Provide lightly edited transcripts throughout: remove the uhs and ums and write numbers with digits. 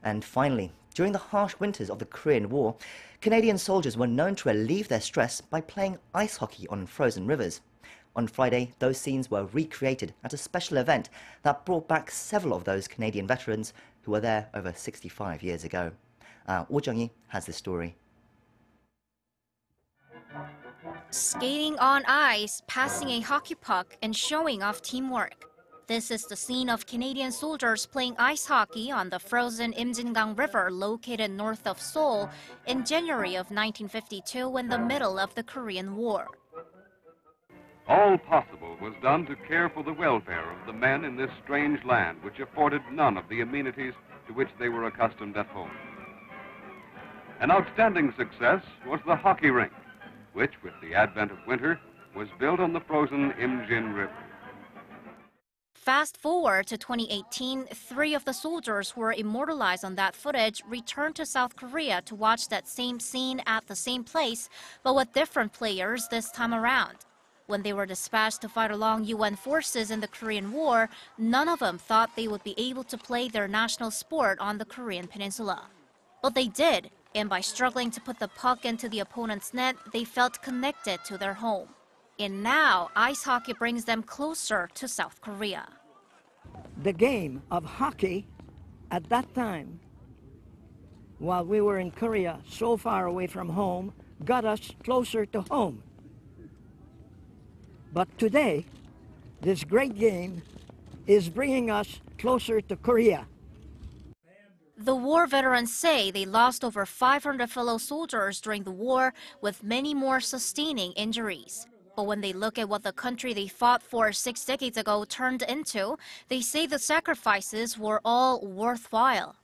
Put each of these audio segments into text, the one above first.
And finally, during the harsh winters of the Korean War, Canadian soldiers were known to relieve their stress by playing ice hockey on frozen rivers. On Friday, those scenes were recreated at a special event that brought back several of those Canadian veterans who were there over 65 years ago. Jung-hee has this story. Skating on ice, passing a hockey puck, and showing off teamwork. This is the scene of Canadian soldiers playing ice hockey on the frozen Imjin-gang River located north of Seoul in January of 1952 in the middle of the Korean War. All possible was done to care for the welfare of the men in this strange land, which afforded none of the amenities to which they were accustomed at home. An outstanding success was the hockey rink, which, with the advent of winter, was built on the frozen Imjin River. Fast forward to 2018, 3 of the soldiers who were immortalized on that footage returned to South Korea to watch that same scene at the same place, but with different players this time around. When they were dispatched to fight along UN forces in the Korean War, none of them thought they would be able to play their national sport on the Korean peninsula. But they did, and by struggling to put the puck into the opponent's net, they felt connected to their home. And now, ice hockey brings them closer to South Korea. The game of hockey at that time, while we were in Korea, so far away from home, got us closer to home. But today, this great game is bringing us closer to Korea. The war veterans say they lost over 500 fellow soldiers during the war, with many more sustaining injuries. But when they look at what the country they fought for 6 decades ago turned into, they say the sacrifices were all worthwhile.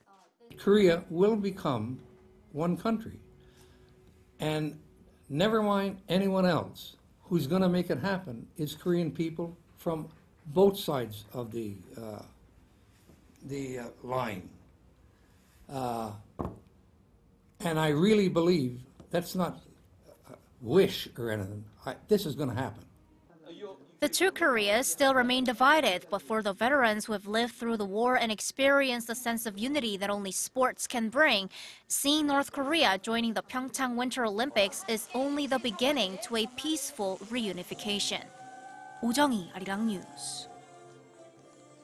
Korea will become one country. And never mind anyone else. Who's going to make it happen is Korean people from both sides of the line. And I really believe that's not a wish or anything. This is going to happen. The two Koreas still remain divided, but for the veterans who have lived through the war and experienced the sense of unity that only sports can bring, seeing North Korea joining the Pyeongchang Winter Olympics is only the beginning to a peaceful reunification. Jung-hee, Arirang News.